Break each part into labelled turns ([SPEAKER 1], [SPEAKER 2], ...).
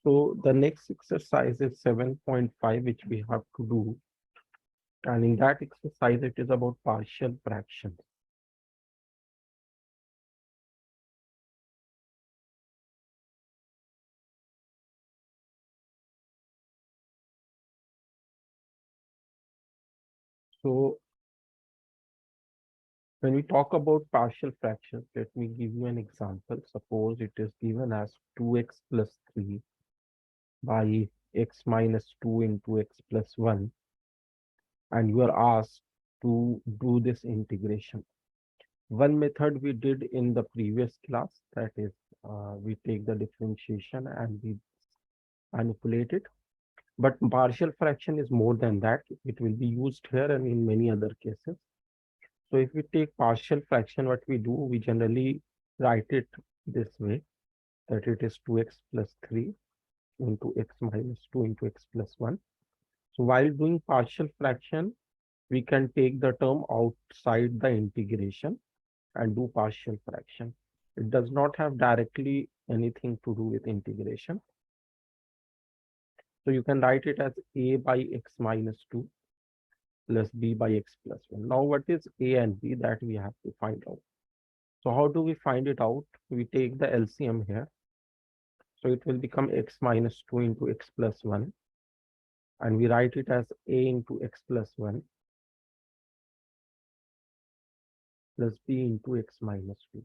[SPEAKER 1] So the next exercise is 7.5, which we have to do. And in that exercise, it is about partial fractions. So when we talk about partial fractions, let me give you an example. Suppose it is given as 2x plus 3 by x minus 2 into x plus 1, and you are asked to do this integration. One method we did in the previous class, that is, we take the differentiation and we manipulate it. But partial fraction is more than that. It will be used here and in many other cases. So if we take partial fraction, what we do, we generally write it this way, that it is 2x plus 3 into x minus 2 into x plus 1. So while doing partial fraction, we can take the term outside the integration and do partial fraction. It does not have directly anything to do with integration. So you can write it as a by x minus 2 plus b by x plus 1. Now what is a and b, that we have to find out. So how do we find it out? We take the LCM here. So it will become x minus 2 into x plus 1. And we write it as a into x plus 1 plus b into x minus 2.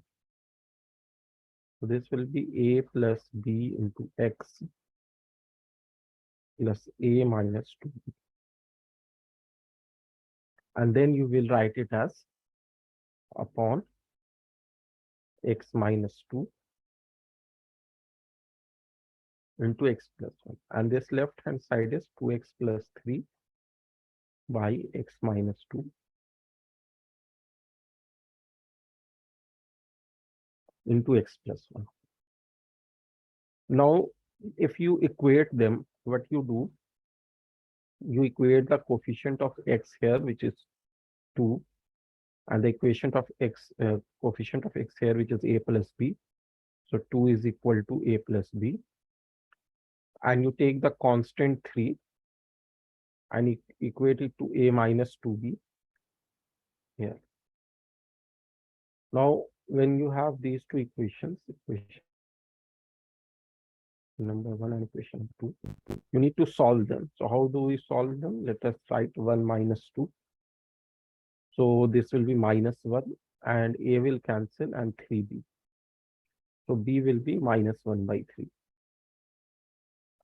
[SPEAKER 1] So this will be a plus b into x plus a minus 2. And then you will write it as upon x minus 2 into x plus 1. And this left hand side is 2x plus 3 by x minus 2 into x plus 1. Now, if you equate them, what you do, you equate the coefficient of x here, which is 2, and the coefficient of x here, which is a plus b. So 2 is equal to a plus b. And you take the constant 3 and equate it to a minus 2b here. Now, when you have these two equation number 1 and equation 2, you need to solve them. So how do we solve them? Let us write 1 minus 2. So this will be minus 1 and a will cancel and 3b. So b will be minus 1 by 3.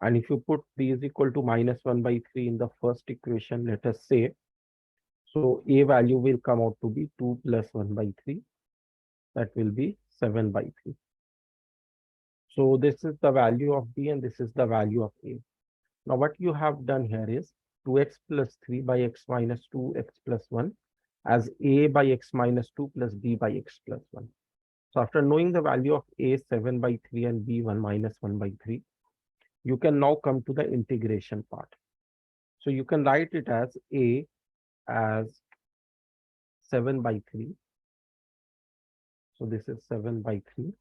[SPEAKER 1] And if you put b is equal to minus 1 by 3 in the first equation, let us say, so a value will come out to be 2 plus 1 by 3. That will be 7 by 3. So this is the value of b and this is the value of a. Now what you have done here is 2x plus 3 by x minus 2 x plus 1 as a by x minus 2 plus b by x plus 1. So after knowing the value of a 7 by 3 and b 1 minus 1 by 3, you can now come to the integration part. So you can write it as a as 7 by 3. So this is 7 by 3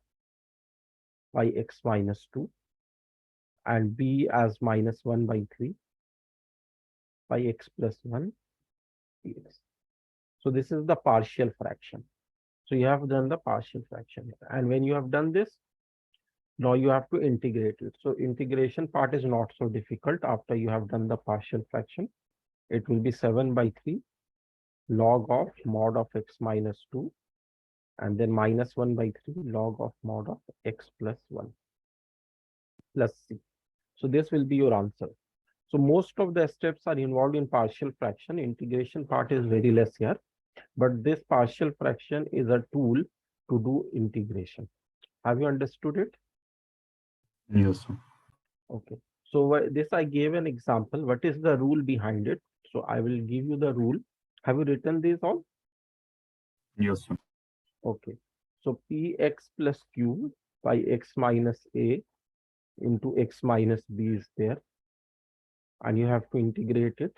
[SPEAKER 1] by x minus 2 and b as minus 1 by 3 by x plus 1 dx. So this is the partial fraction. So you have done the partial fraction. And when you have done this, now you have to integrate it. So integration part is not so difficult after you have done the partial fraction. It will be 7 by 3 log of mod of x minus 2 and then minus 1 by 3 log of mod of x plus 1 plus c. So this will be your answer. So most of the steps are involved in partial fraction. Integration part is very less here, but this partial fraction is a tool to do integration. Have you understood it?
[SPEAKER 2] Yes, sir.
[SPEAKER 1] Okay. So this I gave an example. What is the rule behind it? So I will give you the rule. Have you written this all?
[SPEAKER 2] Yes, sir.
[SPEAKER 1] Okay. So px plus q by x minus a into x minus b is there. And you have to integrate it.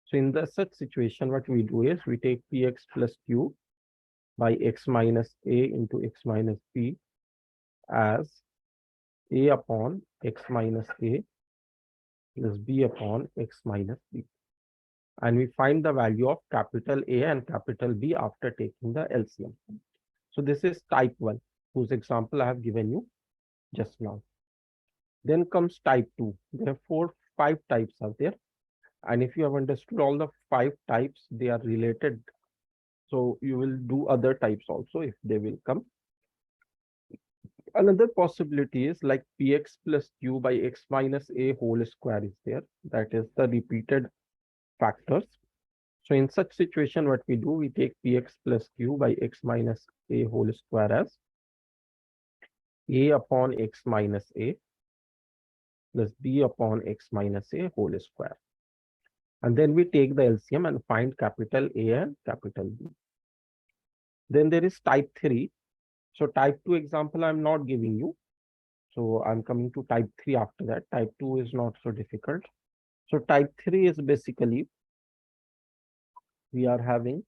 [SPEAKER 1] So in the such situation, what we do is we take px plus q by x minus a into x minus b as A upon x minus A plus B upon x minus B. And we find the value of capital A and capital B after taking the LCM. So this is type 1, whose example I have given you just now. Then comes type 2. There are 5 types are there. And if you have understood all the 5 types, they are related. So you will do other types also if they will come. Another possibility is like px plus q by x minus a whole square is there. That is the repeated factors. So in such situation, what we do, we take px plus q by x minus a whole square as a upon x minus a plus b upon x minus a whole square. And then we take the LCM and find capital A and capital B. Then there is type 3. So type 2 example I'm not giving you. So I'm coming to type 3 after that. Type 2 is not so difficult. So type 3 is basically, we are having,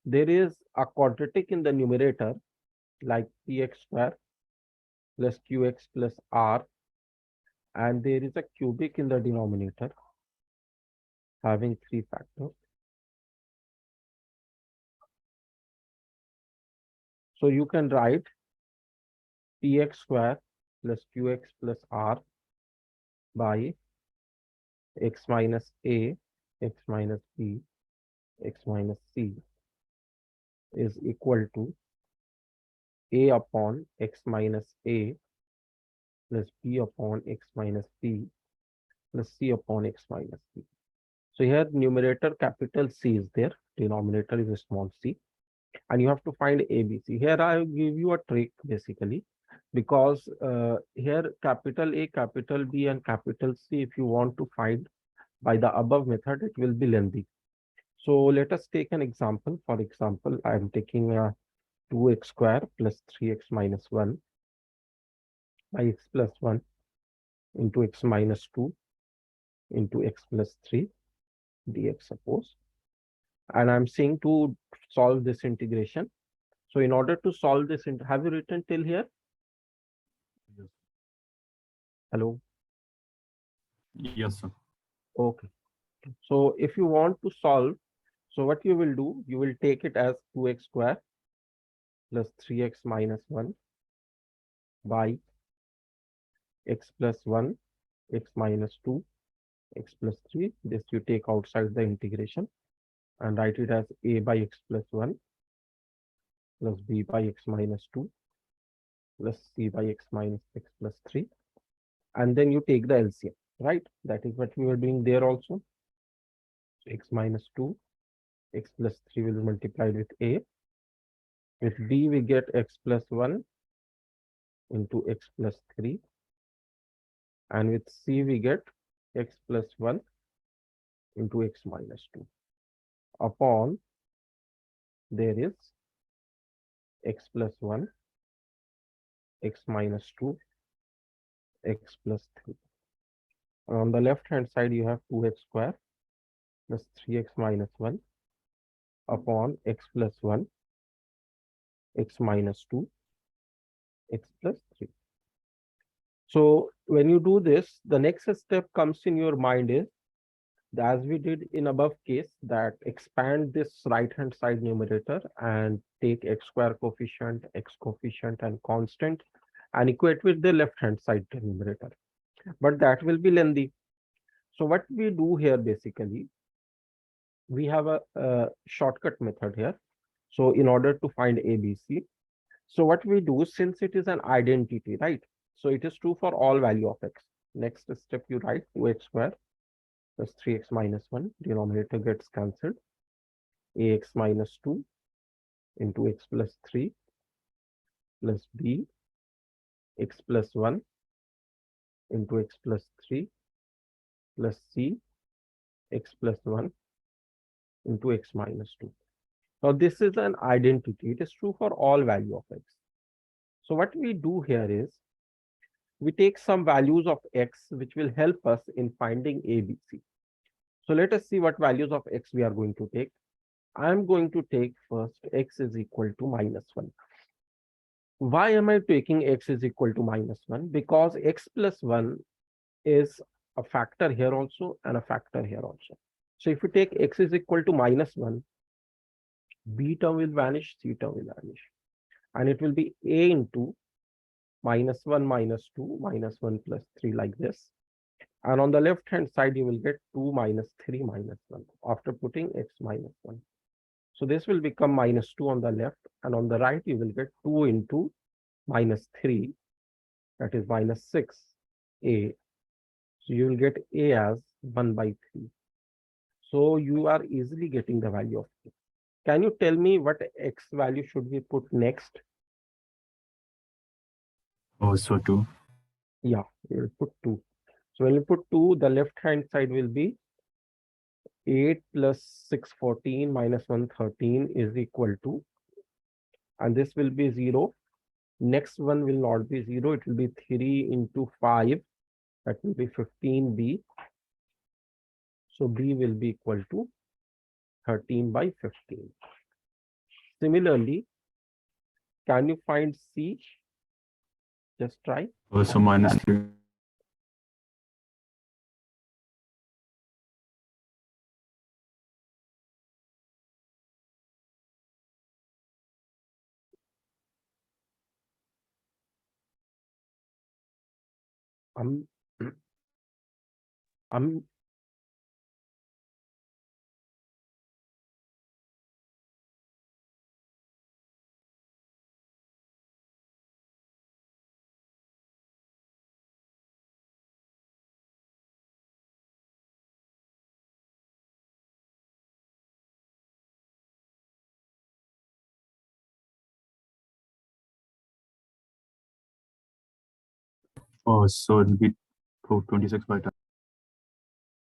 [SPEAKER 1] there is a quadratic in the numerator like px square plus qx plus r, and there is a cubic in the denominator having 3 factors. So you can write px square plus qx plus r by x minus a, x minus b, x minus c is equal to a upon x minus a plus b upon x minus b plus c upon x minus b. So here numerator capital C is there, denominator is a small c, and you have to find ABC. Here I give you a trick basically, because here capital A, capital B and capital C, if you want to find by the above method, it will be lengthy. So let us take an example. For example, I am taking 2x square plus 3x minus 1 by x plus 1 into x minus 2 into x plus 3 dx suppose. And I'm saying to solve this integration. So in order to solve this, have you written till here?
[SPEAKER 2] Yes.
[SPEAKER 1] Hello?
[SPEAKER 2] Yes, sir.
[SPEAKER 1] Okay. So if you want to solve, so what you will do, you will take it as 2x square plus 3x minus 1 by x plus 1, x minus 2, x plus 3. This you take outside the integration and write it as a by x plus 1 plus b by x minus 2 plus c by x minus x plus 3. And then you take the LCM, right? That is what we were doing there also. So x minus 2, x plus 3 will be multiplied with a. With b, we get x plus 1 into x plus 3. And with c, we get x plus 1 into x minus 2 upon there is x plus 1, x minus 2, x plus 3. And on the left hand side, you have 2x square plus 3x minus 1 upon x plus 1, x minus 2, x plus 3. So when you do this, the next step comes in your mind is, as we did in above case, that expand this right hand side numerator and take x square coefficient, x coefficient and constant and equate with the left hand side numerator. But that will be lengthy. So what we do here basically, we have a shortcut method here. So in order to find ABC, so what we do, since it is an identity, right? So it is true for all value of x. Next step, you write 2x square plus 3x minus 1, denominator gets cancelled, ax minus 2 into x plus 3 plus b, x plus 1 into x plus 3 plus c, x plus 1 into x minus 2. Now this is an identity. It is true for all value of x. So what we do here is, we take some values of x which will help us in finding ABC. So let us see what values of x we are going to take. I am going to take first x is equal to minus 1. Why am I taking x is equal to -1? Because x plus 1 is a factor here also and a factor here also. So if you take x is equal to -1, b term will vanish, c term will vanish. And it will be a into -1 -2 -1 plus 3 like this. And on the left hand side, you will get 2 minus 3 minus 1 after putting x minus 1. So this will become -2 on the left, and on the right, you will get 2 into -3, that is -6a. So you will get a as 1 by 3. So you are easily getting the value of a. Can you tell me what x value should we put next?
[SPEAKER 2] Also 2.
[SPEAKER 1] Yeah, we will put 2. So when you put 2, the left hand side will be 8 plus 6, 14 minus 1, 13 is equal to, and this will be 0. Next one will not be 0. It will be 3 into 5. That will be 15b. So b will be equal to 13 by 15. Similarly, can you find c? Just try.
[SPEAKER 2] Also -3.
[SPEAKER 1] I'm, I'm,
[SPEAKER 2] Oh, so it'll be 26 by 10.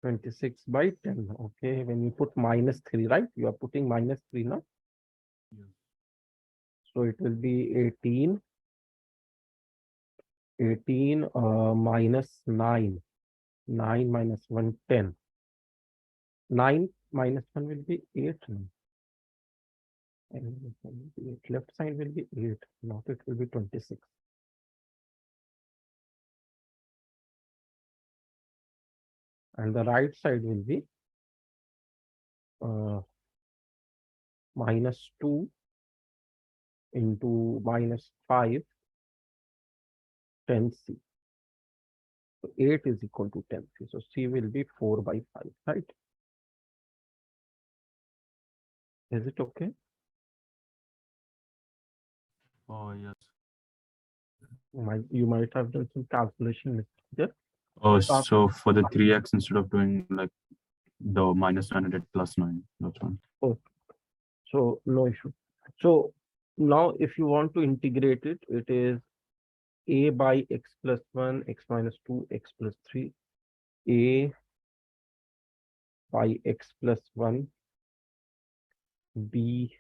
[SPEAKER 1] 26 by 10. Okay, when you put -3, right? You are putting -3 now.
[SPEAKER 2] Yes.
[SPEAKER 1] So it will be 18. 18 minus 9. 9 minus 1, 10. 9 minus 1 will be 8. And left side will be 8. Not it will be 26. And the right side will be -2 into -5, 10c. So 8 is equal to 10c. So c will be 4 by 5, right? Is it okay?
[SPEAKER 2] Oh, yes.
[SPEAKER 1] You might have done some calculation there.
[SPEAKER 2] Oh,
[SPEAKER 1] Uh,
[SPEAKER 2] so for the 3x, instead of doing like the -9, I did +9. That's one.
[SPEAKER 1] Oh, so no issue. So now if you want to integrate it, it is a by x plus 1, x minus 2, x plus 3, a by x plus 1, b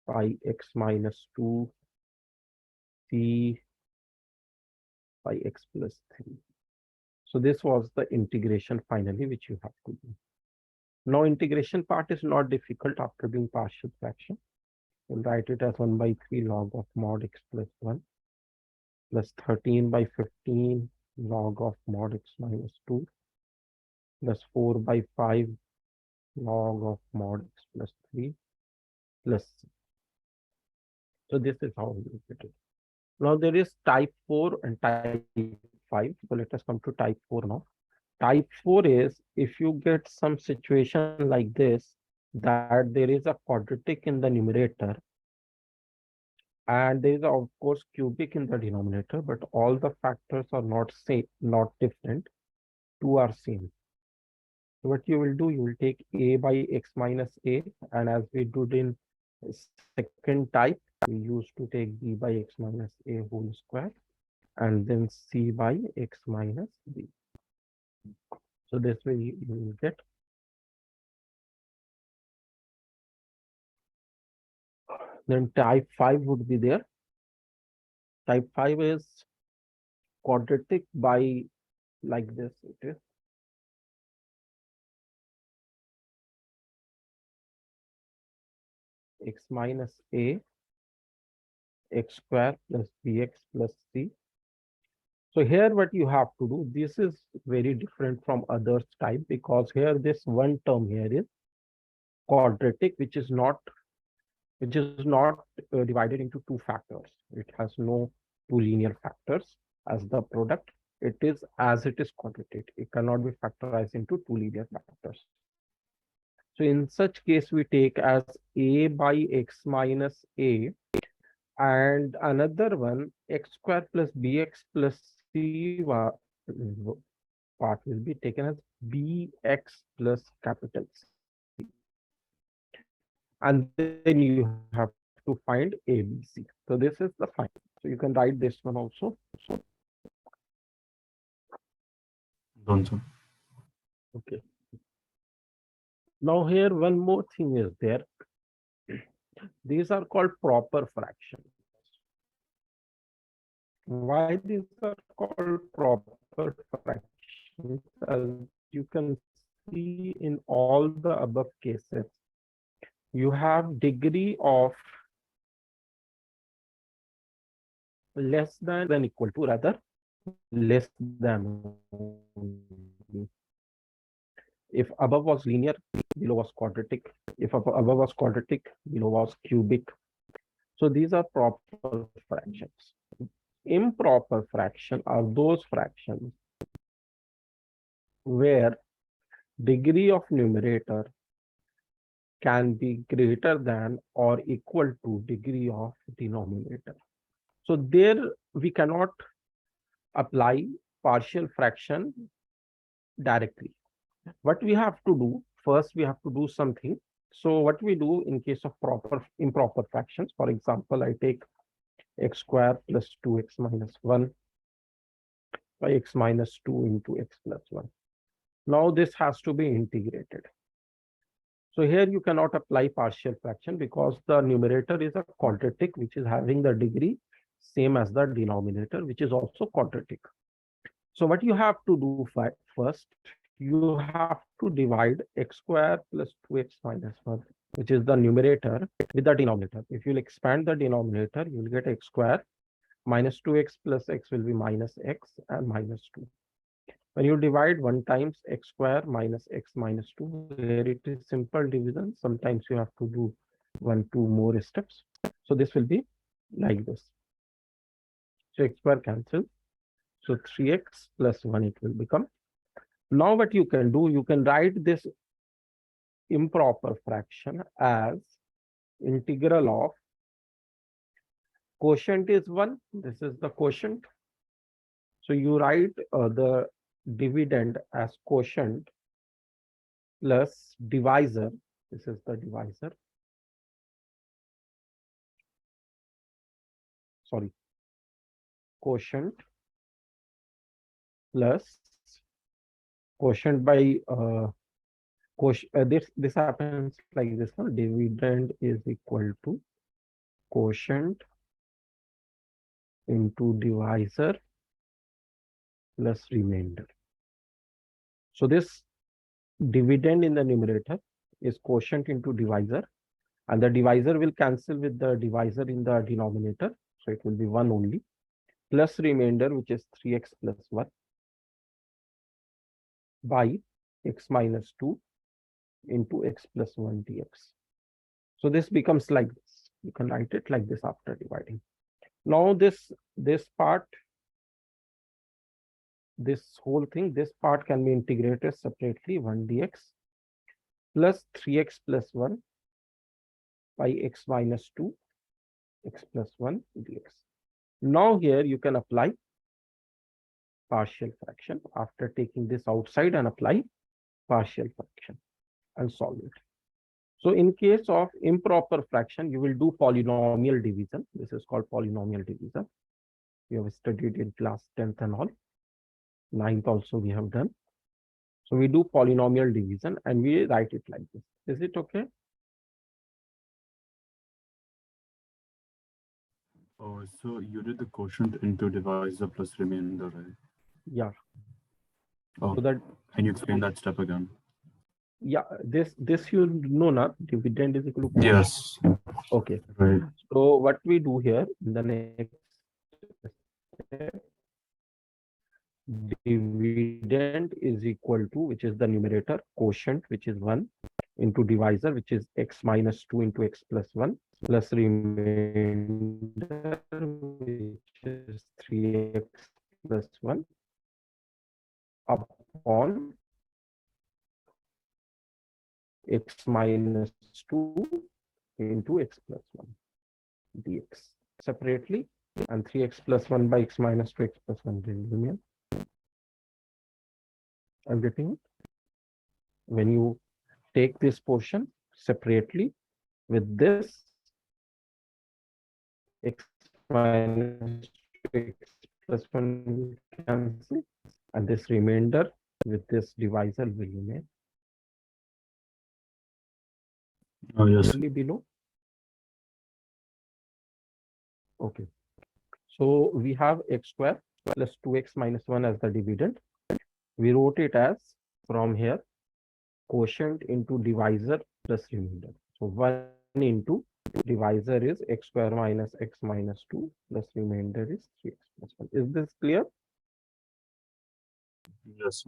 [SPEAKER 1] by x minus 2, c by x plus 3. So this was the integration finally, which you have to do. Now integration part is not difficult after doing partial fraction. We'll write it as 1 by 3 log of mod x plus 1 plus 13 by 15 log of mod x minus 2 plus 4 by 5 log of mod x plus 3 plus c. So this is how we get it. Now there is type 4 and type 5. So let us come to type 4 now. Type 4 is if you get some situation like this, that there is a quadratic in the numerator and there is of course cubic in the denominator, but all the factors are not same, not different. Two are same. So what you will do, you will take a by x minus a, and as we did in second type, we used to take b by x minus a whole square, and then c by x minus b. So this way you will get. Then type 5 would be there. Type 5 is quadratic by like this. It is x minus a x square plus bx plus c. So here what you have to do, this is very different from others type, because here this one term here is quadratic, which is not divided into two factors. It has no two linear factors as the product. It is as it is quadratic. It cannot be factorized into two linear factors. So in such case, we take as a by x minus a, and another one x square plus bx plus c part will be taken as bx plus capital C. And then you have to find ABC. So this is the final. So you can write this one also.
[SPEAKER 2] Done, sir.
[SPEAKER 1] Okay. Now here one more thing is there. These are called proper fractions. Why these are called proper fractions? As you can see in all the above cases, you have degree of less than equal to, rather less than only. If above was linear, below was quadratic. If above was quadratic, below was cubic. So these are proper fractions. Improper fraction are those fractions where degree of numerator can be greater than or equal to degree of denominator. So there we cannot apply partial fraction directly. What we have to do, first we have to do something. So what we do in case of improper fractions, for example, I take x square plus 2x minus 1 by x minus 2 into x plus 1. Now this has to be integrated. So here you cannot apply partial fraction because the numerator is a quadratic which is having the degree same as the denominator, which is also quadratic. So what you have to do first, you have to divide x square plus 2x minus 1, which is the numerator, with the denominator. If you'll expand the denominator, you'll get x square minus 2x plus x will be minus x and minus 2. When you divide 1 times x square minus x minus 2, where it is simple division, sometimes you have to do 2 more steps. So this will be like this. So x square cancels. So 3x plus 1 it will become. Now what you can do, you can write this improper fraction as integral of quotient is 1. This is the quotient. So you write the dividend as quotient plus divisor. This is the divisor. Sorry. Quotient plus quotient by this happens like this one. Dividend is equal to quotient into divisor plus remainder. So this dividend in the numerator is quotient into divisor, and the divisor will cancel with the divisor in the denominator. So it will be 1 only, plus remainder, which is 3x plus 1 by x minus 2 into x plus 1 dx. So this becomes like this. You can write it like this after dividing. Now this part, this whole thing, this part can be integrated separately, 1 dx plus 3x plus 1 by x minus 2 x plus 1 dx. Now here you can apply partial fraction after taking this outside and apply partial fraction and solve it. So in case of improper fraction, you will do polynomial division. This is called polynomial division. We have studied in class 10th and all. 9th also we have done. So we do polynomial division and we write it like this. Is it okay?
[SPEAKER 2] Oh, so you did the quotient into divisor plus remainder, right?
[SPEAKER 1] Yeah.
[SPEAKER 2] Oh,
[SPEAKER 1] So that
[SPEAKER 2] can you explain that step again?
[SPEAKER 1] Yeah, this you know not dividend is equal to quotient.
[SPEAKER 2] Yes.
[SPEAKER 1] Okay.
[SPEAKER 2] Right.
[SPEAKER 1] So what we do here in the next step, dividend is equal to, which is the numerator, quotient, which is 1, into divisor, which is x minus 2 into x plus 1, plus remainder, which is 3x plus 1, upon x minus 2 into x plus 1 dx separately, and 3x plus 1 by x minus 2 x plus 1 will remain. I'm getting it. When you take this portion separately with this x minus 2 x plus 1 will cancel, and this remainder with this divisor will remain.
[SPEAKER 2] Oh, yes.
[SPEAKER 1] Clearly below. Okay. So we have x square plus 2x minus 1 as the dividend. We wrote it as from here quotient into divisor plus remainder. So 1 into divisor is x square minus x minus 2 plus remainder is 3x plus 1. Is this clear?
[SPEAKER 2] Yes.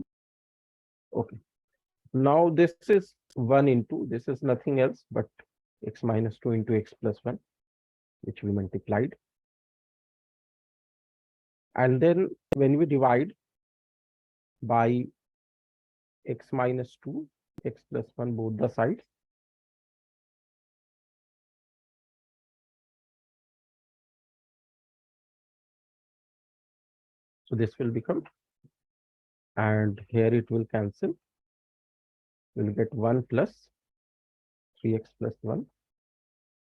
[SPEAKER 1] Okay. Now this is 1 into, this is nothing else but x minus 2 into x plus 1, which we multiplied. And then when we divide by x minus 2, x plus 1 both the sides, so this will become, and here it will cancel. We'll get 1 plus 3x plus 1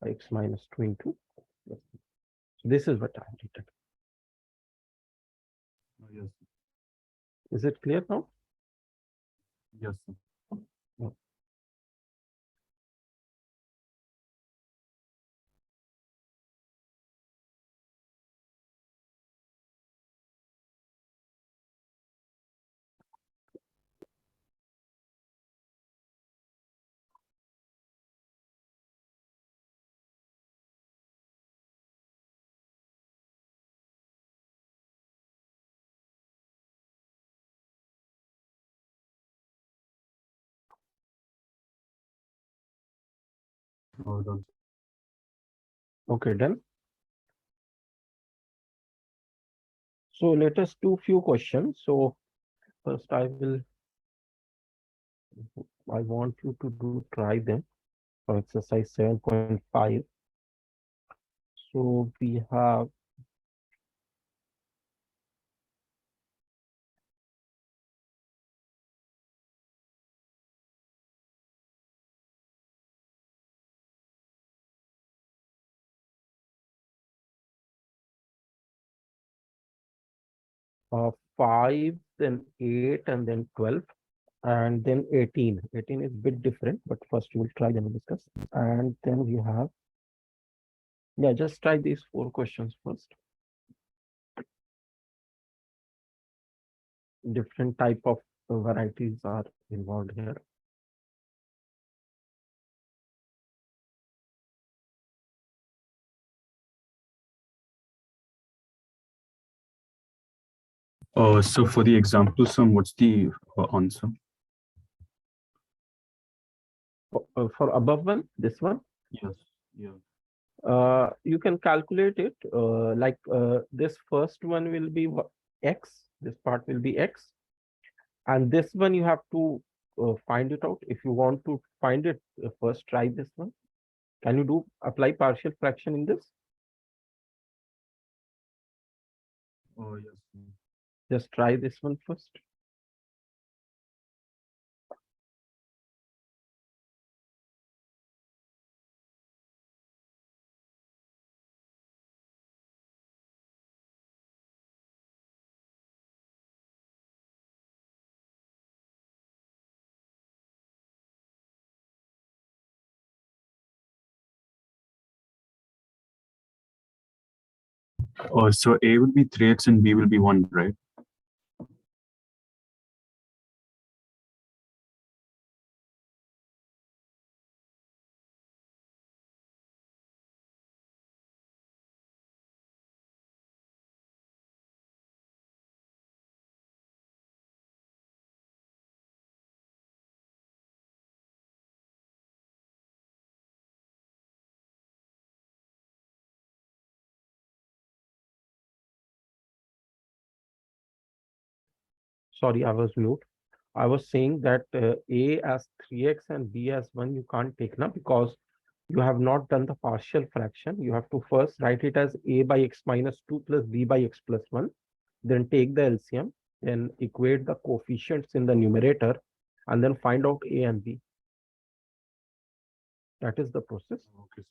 [SPEAKER 1] by x minus 2 into plus 1. So this is what I have written.
[SPEAKER 2] Oh, yes.
[SPEAKER 1] Is it clear now?
[SPEAKER 2] Yes.
[SPEAKER 1] No.
[SPEAKER 2] Oh, done.
[SPEAKER 1] Okay, done. So let us do few questions. So first I want you to try them for exercise 7.5. So we have uh, 5, then 8, and then 12, and then 18. 18 is a bit different, but first you will try, then we'll discuss. And then we have, yeah, just try these 4 questions first. Different type of varieties are involved here.
[SPEAKER 2] So for the example sum, what's the answer?
[SPEAKER 1] For above one, this one,
[SPEAKER 2] Yes. Yeah.
[SPEAKER 1] you can calculate it like this first one will be x, this part will be x, and this one you have to find it out. If you want to find it, first try this one. Can you do apply partial fraction in this?
[SPEAKER 2] Oh, yes.
[SPEAKER 1] Just try this one first.
[SPEAKER 2] Oh, so A will be 3x and B will be 1, right?
[SPEAKER 1] Sorry, I was mute. I was saying that A as 3x and B as 1 you can't take now because you have not done the partial fraction. You have to first write it as A by x minus 2 plus B by x plus 1. Then take the LCM, then equate the coefficients in the numerator, and then find out A and B. That is the process.
[SPEAKER 2] Okay.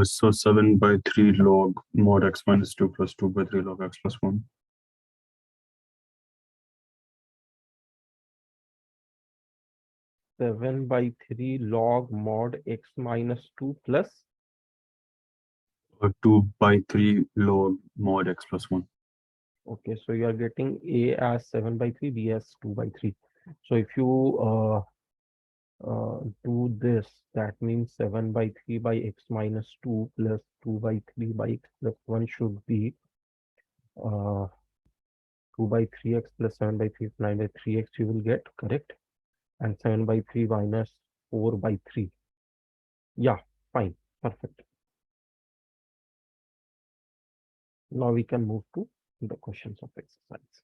[SPEAKER 2] 7 by 3 log mod x minus 2 plus 2 by 3 log x plus 1.
[SPEAKER 1] 7 by 3 log mod x minus 2 plus
[SPEAKER 2] 2 by 3 log mod x plus 1.
[SPEAKER 1] okay, so you are getting A as 7 by 3, B as 2 by 3. So if you do this, that means 7 by 3 by x minus 2 plus 2 by 3 by x plus 1 should be 2 by 3x plus 7 by 3 is 9 by 3x you will get, correct? And 7 by 3 minus 4 by 3. Yeah, fine, perfect. Now we can move to the questions of exercise.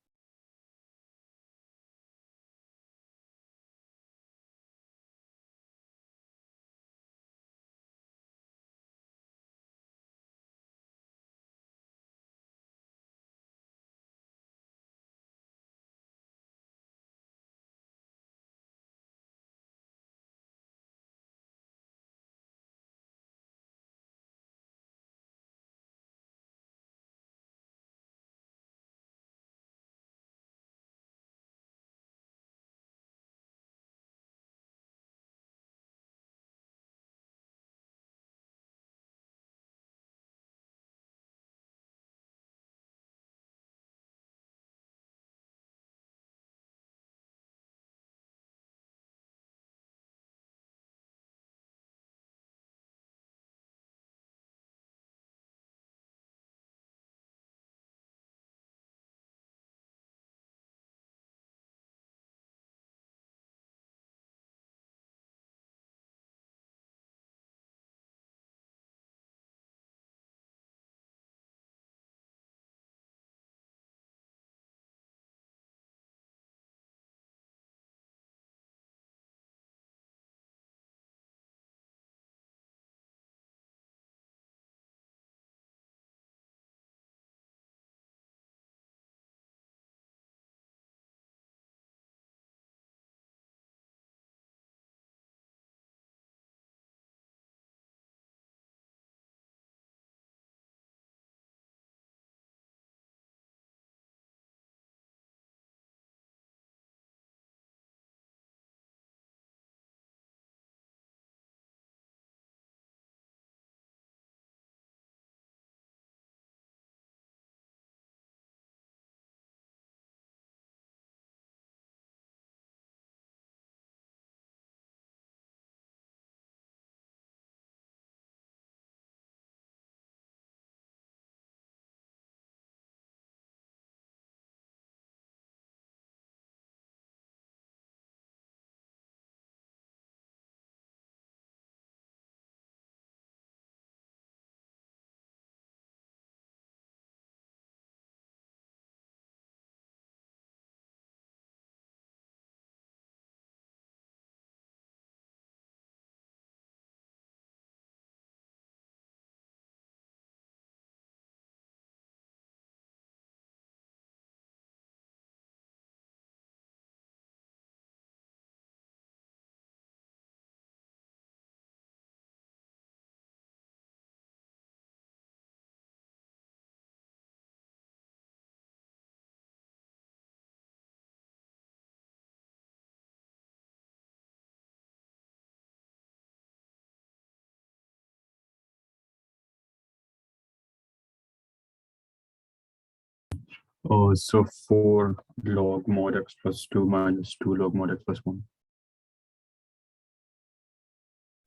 [SPEAKER 2] Oh, so 4 log mod x plus 2 minus 2 log mod x plus 1.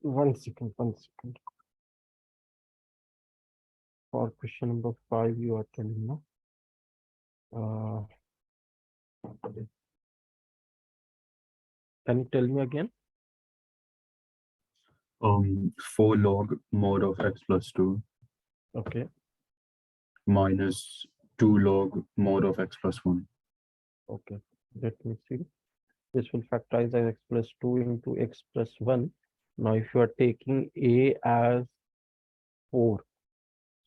[SPEAKER 1] 1 second, 1 second. For question number 5, you are telling me. Can you tell me again?
[SPEAKER 2] 4 log mod of x plus 2
[SPEAKER 1] Okay.
[SPEAKER 2] minus 2 log mod of x plus 1.
[SPEAKER 1] Okay. Let me see. This will factorize as x plus 2 into x plus 1. Now, if you are taking a as 4,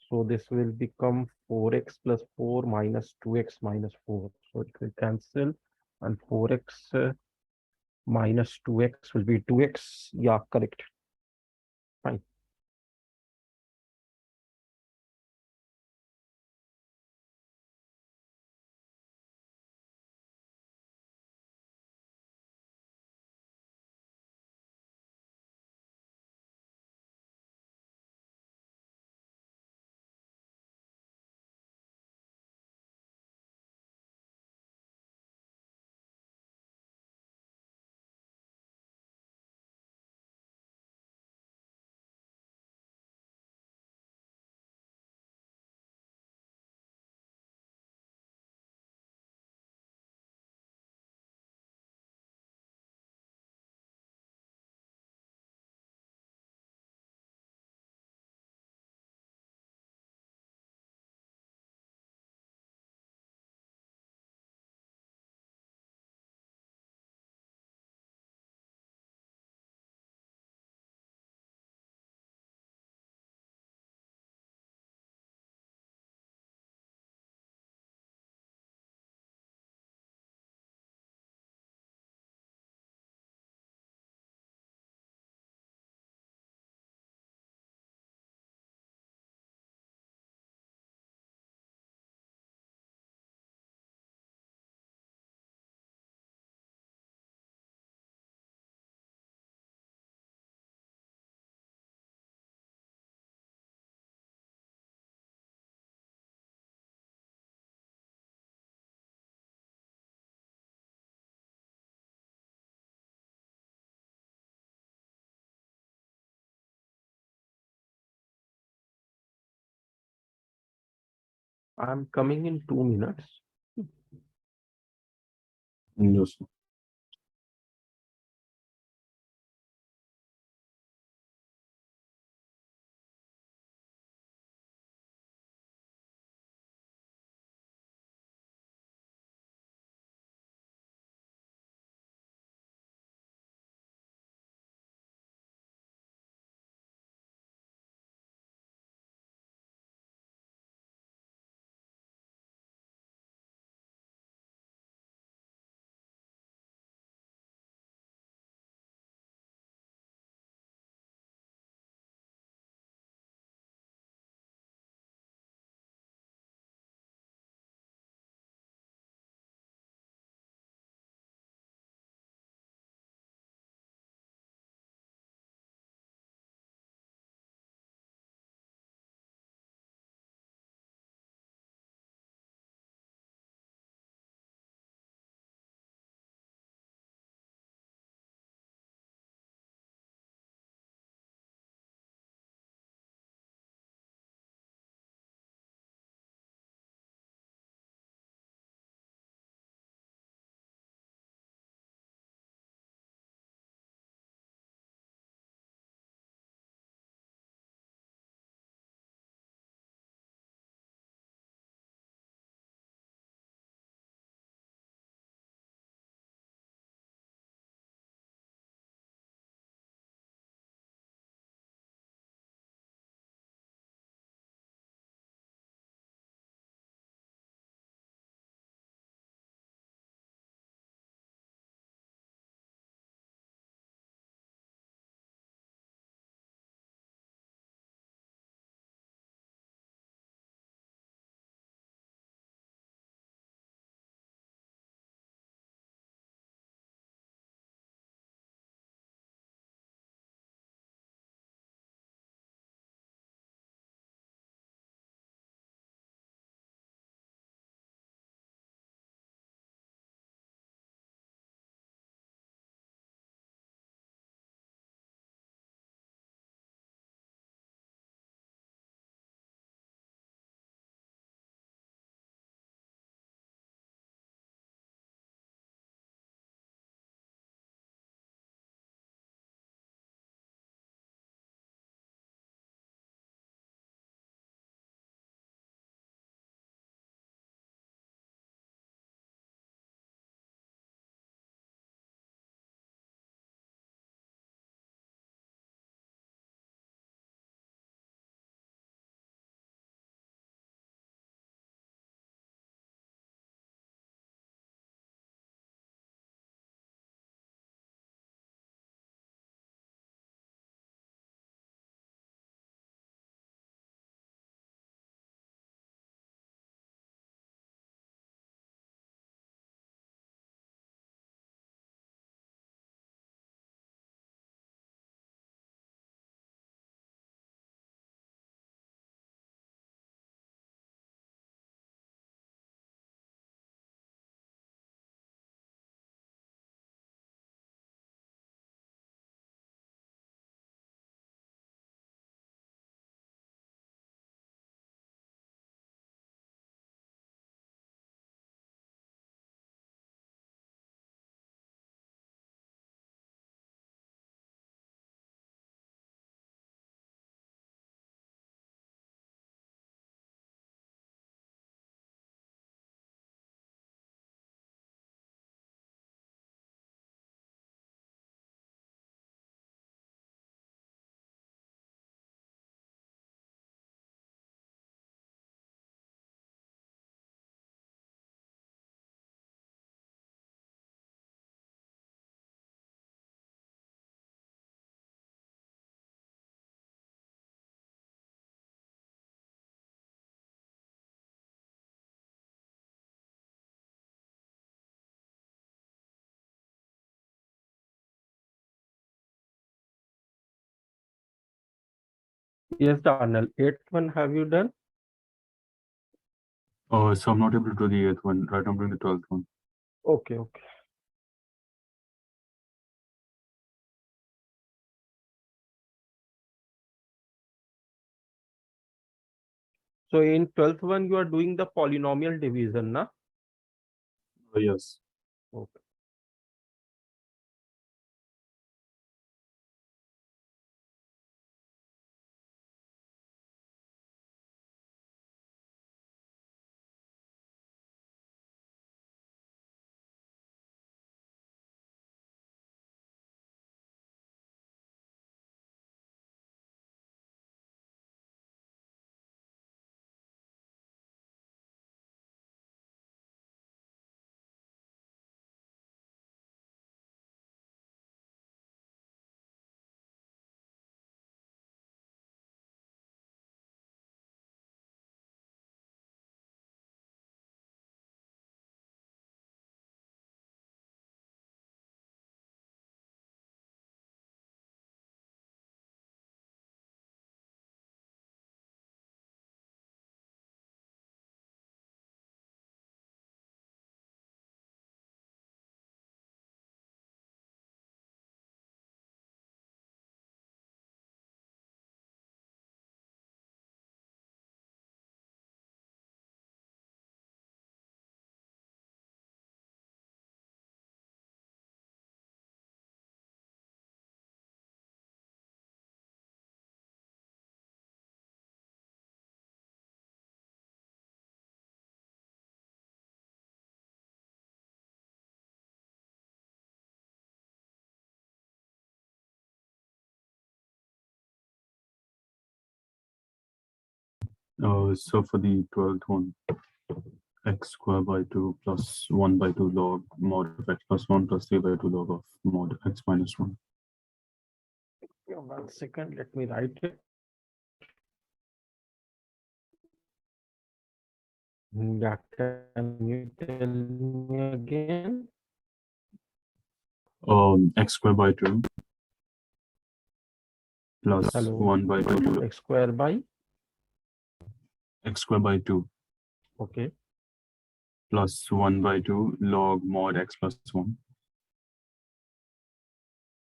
[SPEAKER 1] so this will become 4x plus 4 minus 2x minus 4. So it will cancel, and 4x minus 2x will be 2x. Yeah, correct. Fine. I'm coming in 2 minutes.
[SPEAKER 2] Yes.
[SPEAKER 1] Yes, Darnell. Eighth one, have you done?
[SPEAKER 2] So I'm not able to do the 8th one, right? I'm doing the 12th one.
[SPEAKER 1] Okay, okay. So in 12th one, you are doing the polynomial division, na?
[SPEAKER 2] Yes.
[SPEAKER 1] Okay.
[SPEAKER 2] So for the 12th one, x square by 2 plus 1 by 2 log mod of x plus 1 plus 3 by 2 log of mod x minus 1.
[SPEAKER 1] Yeah, 1 second, let me write it. Yeah, can you tell me again?
[SPEAKER 2] X square by 2 plus
[SPEAKER 1] Hello,
[SPEAKER 2] 1 by 2
[SPEAKER 1] x square by,
[SPEAKER 2] x square by 2
[SPEAKER 1] okay,
[SPEAKER 2] plus 1 by 2 log mod x plus 1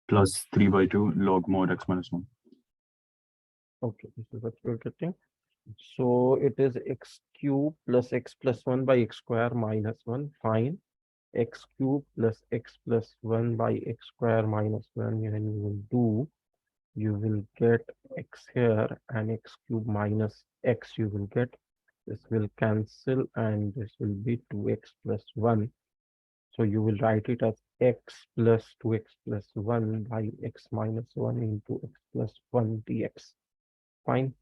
[SPEAKER 2] plus 3 by 2 log mod x minus 1.
[SPEAKER 1] okay, this is what you're getting. So it is x cube plus x plus 1 by x square minus 1, fine. X cube plus x plus 1 by x square minus 1, and you will do, you will get x here and x cube minus x you will get. This will cancel and this will be 2x plus 1. So you will write it as x plus 2x plus 1 by x minus 1 into x plus 1 dx. Fine.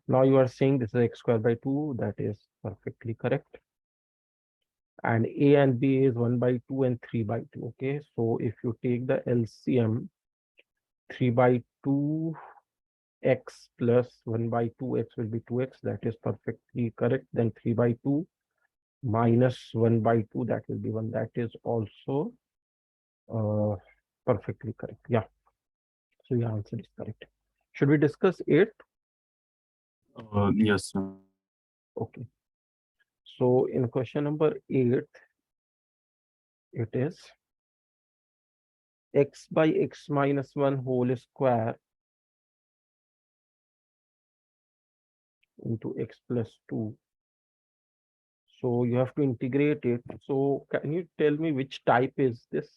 [SPEAKER 1] Now you are saying this is x squared by 2. That is perfectly correct. And a and b is 1 by 2 and 3 by 2. Okay. So if you take the LCM, 3 by 2 x plus 1 by 2x will be 2x. That is perfectly correct. Then 3 by 2 minus 1 by 2, that will be 1. That is also uh, perfectly correct. Yeah. So your answer is correct. Should we discuss 8?
[SPEAKER 2] Yes, sir.
[SPEAKER 1] Okay. So in question number 8, it is x by x minus 1 whole square into x plus 2. So you have to integrate it. So can you tell me which type is this?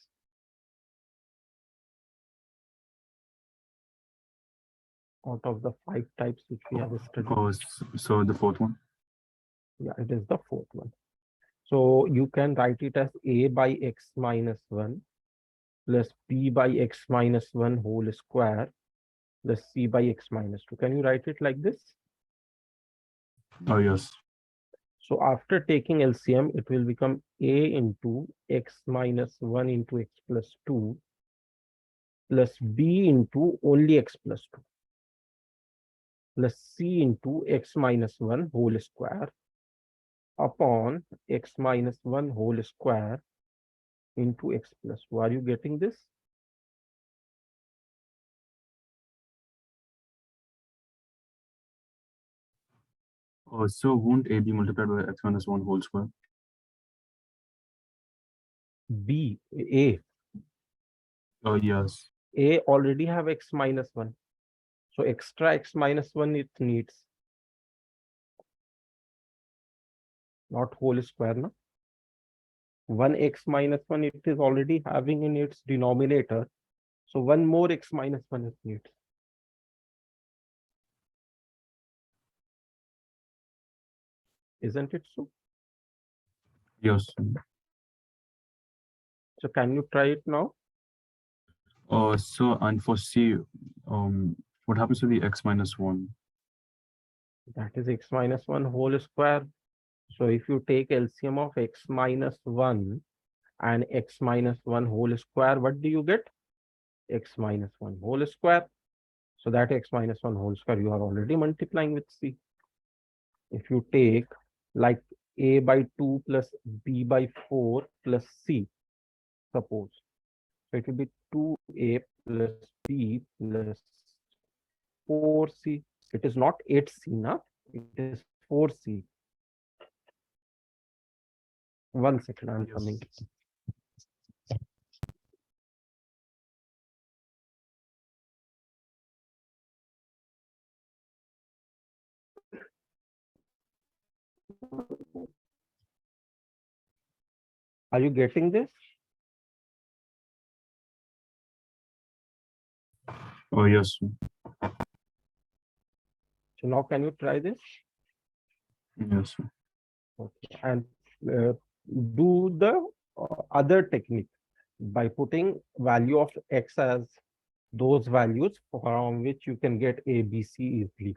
[SPEAKER 1] Out of the 5 types which we have studied.
[SPEAKER 2] So the 4th one.
[SPEAKER 1] Yeah, it is the 4th one. So you can write it as a by x minus 1 plus b by x minus 1 whole square plus c by x minus 2. Can you write it like this?
[SPEAKER 2] Yes.
[SPEAKER 1] So after taking LCM, it will become a into x minus 1 into x plus 2 plus b into only x plus 2 plus c into x minus 1 whole square upon x minus 1 whole square into x plus 2. Are you getting this?
[SPEAKER 2] So won't a be multiplied by x minus 1 whole square?
[SPEAKER 1] A
[SPEAKER 2] Yes.
[SPEAKER 1] already have x minus 1. So extra x minus 1 it needs, not whole square. No? 1x minus 1 it is already having in its denominator. So one more x minus 1 it needs. Isn't it so?
[SPEAKER 2] Yes.
[SPEAKER 1] So can you try it now?
[SPEAKER 2] So and for c, what happens to the x minus 1?
[SPEAKER 1] That is x minus 1 whole square. So if you take LCM of x minus 1 and x minus 1 whole square, what do you get? X minus 1 whole square. So that x minus 1 whole square, you are already multiplying with c. If you take like a by 2 plus b by 4 plus c, suppose. So it will be 2a plus b plus 4c. It is not 8c, na? It is 4c. 1 second, I'm
[SPEAKER 2] Yes.
[SPEAKER 1] coming. Are you getting this?
[SPEAKER 2] Yes.
[SPEAKER 1] So now can you try this?
[SPEAKER 2] Yes.
[SPEAKER 1] Okay. And do the other technique by putting value of x as those values from which you can get a, b, c easily.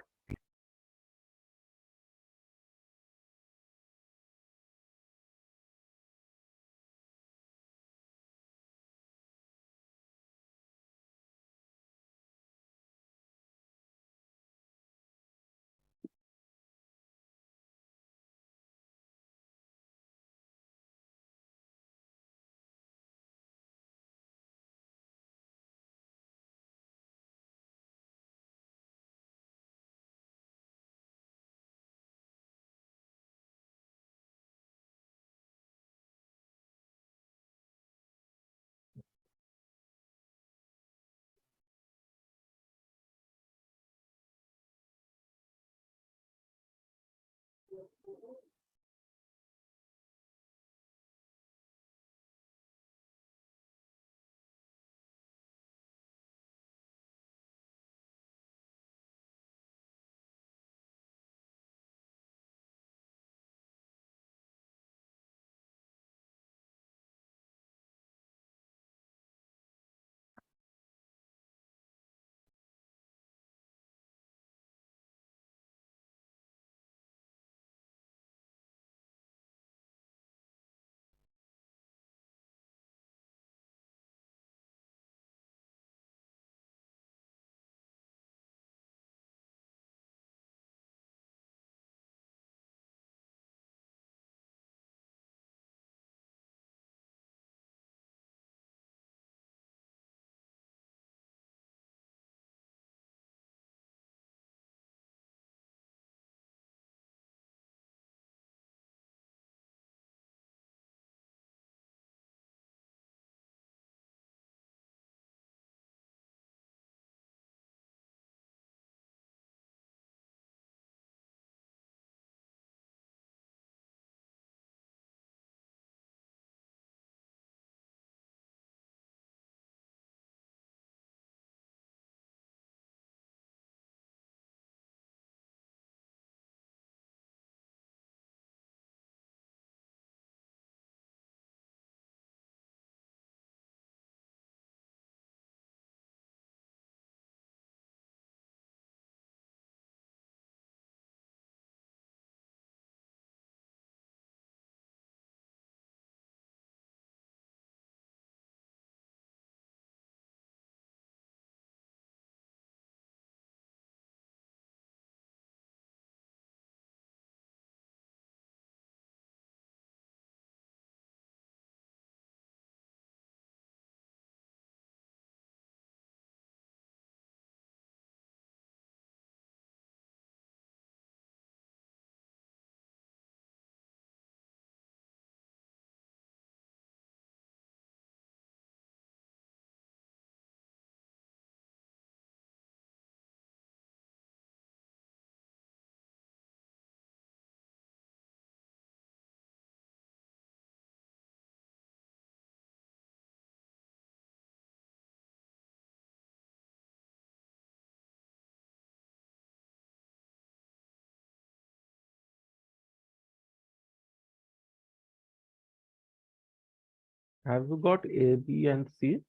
[SPEAKER 1] Have you got A, B, and C?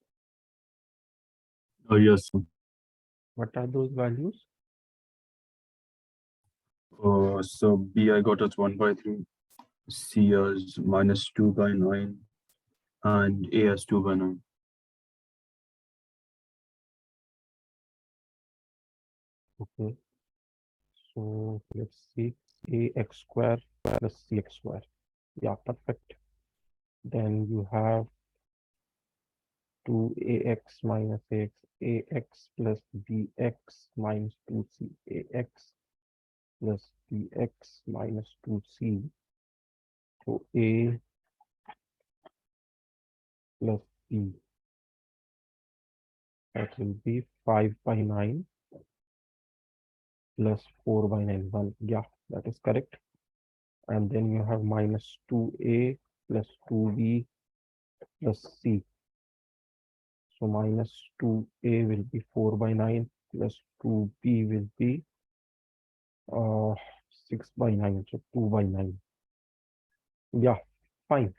[SPEAKER 2] Yes.
[SPEAKER 1] What are those values?
[SPEAKER 2] So B I got as 1 by 3, C as minus 2 by 9, and A as 2 by 9.
[SPEAKER 1] Okay. So let's see. AX square plus CX square. Yeah, perfect. Then you have 2AX minus AX plus BX minus 2C, AX plus BX minus 2C. So A plus B, that will be 5 by 9 plus 4 by 9, 1. Yeah, that is correct. And then you have minus 2A plus 2B plus C. So minus 2A will be 4 by 9 plus 2B will be 6 by 9, so 2 by 9. Yeah, fine.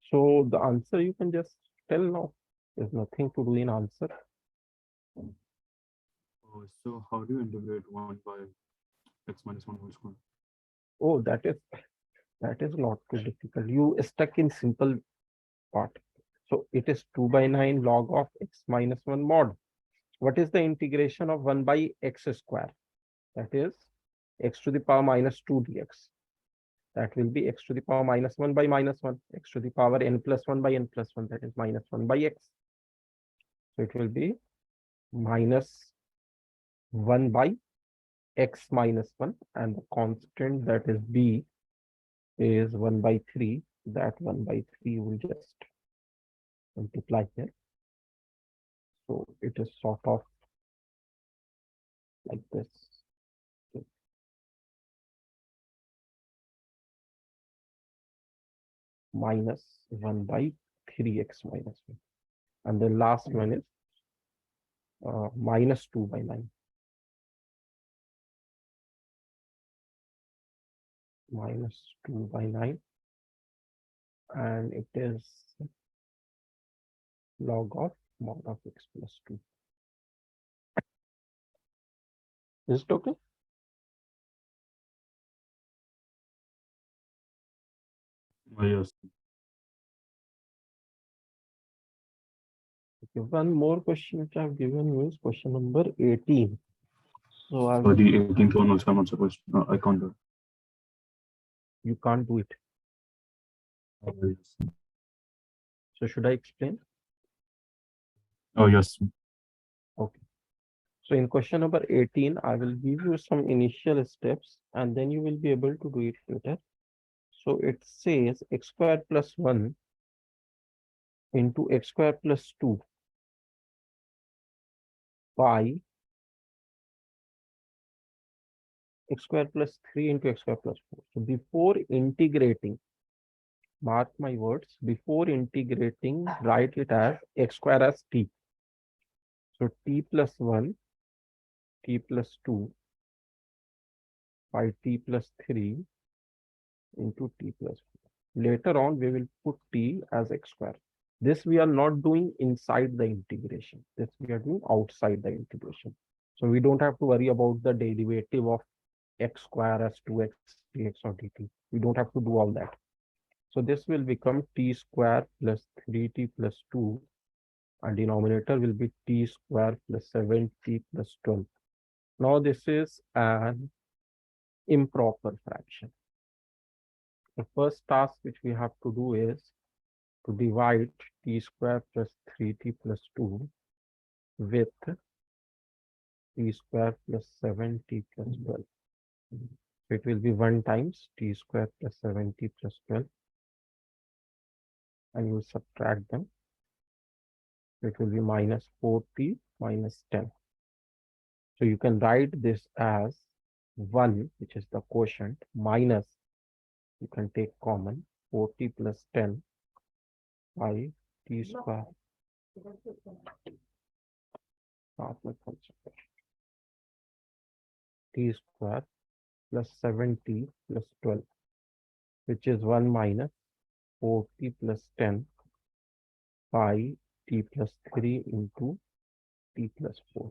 [SPEAKER 1] So the answer you can just tell now. There's nothing to do in answer.
[SPEAKER 2] So how do you integrate 1 by x minus 1 whole square?
[SPEAKER 1] Oh, that is not too difficult. You stuck in simple part. So it is 2 by 9 log of x minus 1 mod. What is the integration of 1 by x square? That is x to the power minus 2 dx. That will be x to the power minus 1 by minus 1, x to the power n plus 1 by n plus 1, that is minus 1 by x. So it will be minus 1 by x minus 1, and the constant, that is b, is 1 by 3. That 1 by 3 will just multiply here. So it is sort of like this. Minus 1 by 3x minus 1. And the last one is minus 2 by 9. Minus 2 by 9. And it is log of mod of x plus 2. Is it okay?
[SPEAKER 2] Yes.
[SPEAKER 1] Okay, one more question which I have given you is question number 18. So I
[SPEAKER 2] So
[SPEAKER 1] will,
[SPEAKER 2] the 18th one also I'm not supposed I can't do.
[SPEAKER 1] you can't do it.
[SPEAKER 2] Yes.
[SPEAKER 1] So should I explain?
[SPEAKER 2] Oh, yes.
[SPEAKER 1] Okay. So in question number 18, I will give you some initial steps and then you will be able to do it later. So it says x squared plus 1 into x squared plus 2 by x squared plus 3 into x squared plus 4. So before integrating, mark my words, before integrating, write it as x square as t. So t plus 1, t plus 2 by t plus 3 into t plus 4. Later on, we will put t as x square. This we are not doing inside the integration. This we are doing outside the integration. So we don't have to worry about the derivative of x square as 2x, dx or dt. We don't have to do all that. So this will become t square plus 3t plus 2, and denominator will be t square plus 7t plus 12. Now this is an improper fraction. The first task which we have to do is to divide t square plus 3t plus 2 with t square plus 7t plus 12. So it will be 1 times t square plus 7t plus 12, and you will subtract them. It will be minus 4t minus 10. So you can write this as 1, which is the quotient, minus, you can take common, 4t plus 10 by t square. T square plus 7t plus 12, which is 1 minus 4t plus 10 by t plus 3 into t plus 4.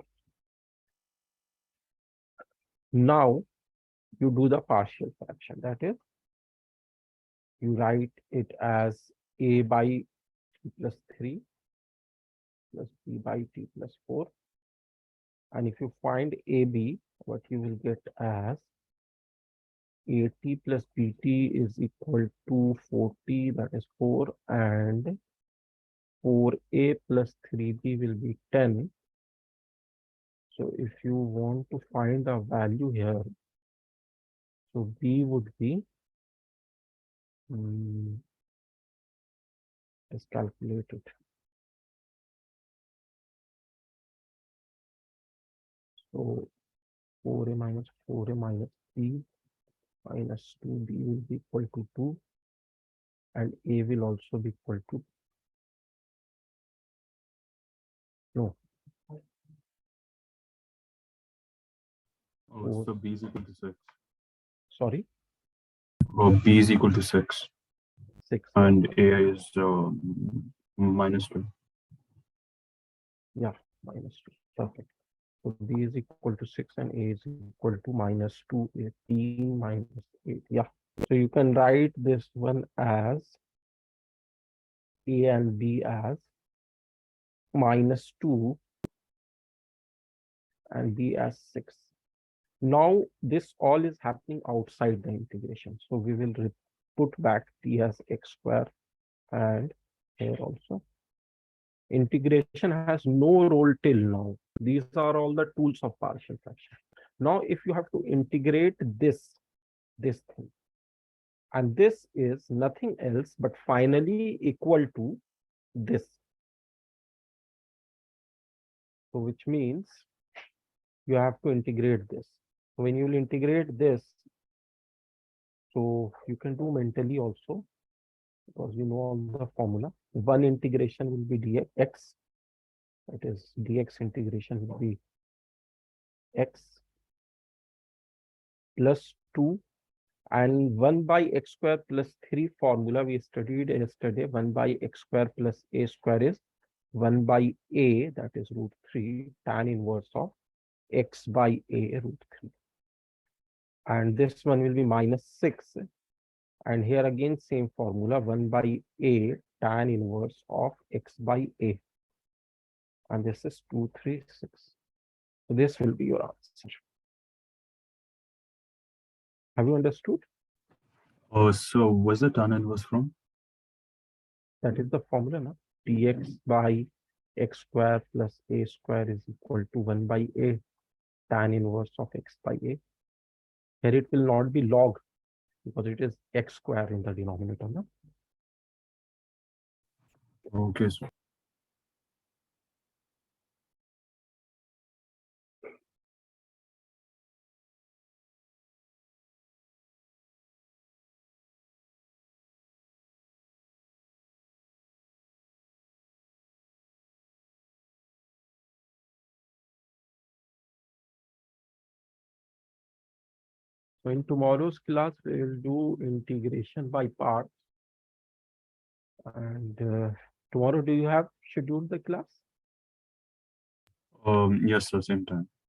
[SPEAKER 1] Now you do the partial fraction. That is, you write it as a by t plus 3 plus b by t plus 4. And if you find AB, what you will get as AT plus BT is equal to 40, that is 4, and 4A plus 3B will be 10. So if you want to find the value here, so B would be, let's calculate it. So 4A minus B minus 2B will be equal to 2, and A will also be equal to, no,
[SPEAKER 2] Oh,
[SPEAKER 1] 4,
[SPEAKER 2] so B is equal to 6.
[SPEAKER 1] sorry,
[SPEAKER 2] Oh, B is equal to 6.
[SPEAKER 1] 6, yeah.
[SPEAKER 2] And A is minus 2.
[SPEAKER 1] Yeah, minus 2. Perfect. So B is equal to 6 and A is equal to minus 2, 18 minus 8. Yeah. So you can write this one as A and B as minus 2 and B as 6. Now this all is happening outside the integration. So we will put back T as x square, and here also. Integration has no role till now. These are all the tools of partial fraction. Now, if you have to integrate this thing, and this is nothing else but finally equal to this. So which means you have to integrate this. When you will integrate this, so you can do mentally also, because you know all the formula. One integration will be dx, that is dx integration will be x plus 2, and 1 by x square plus 3 formula we studied yesterday. 1 by x square plus a square is 1 by a, that is root 3 tan inverse of x by a root 3. And this one will be minus 6. And here again same formula, 1 by a tan inverse of x by a. And this is 236. So this will be your answer. Have you understood?
[SPEAKER 2] Oh, so where's the tan inverse from?
[SPEAKER 1] That is the formula now. Dx by x square plus a square is equal to 1 by a tan inverse of x by a. Here it will not be log, because it is x square in the denominator. No?
[SPEAKER 2] Okay, so
[SPEAKER 1] So in tomorrow's class, we will do integration by parts. And tomorrow, do you have scheduled the class?
[SPEAKER 2] yes, sir, same time.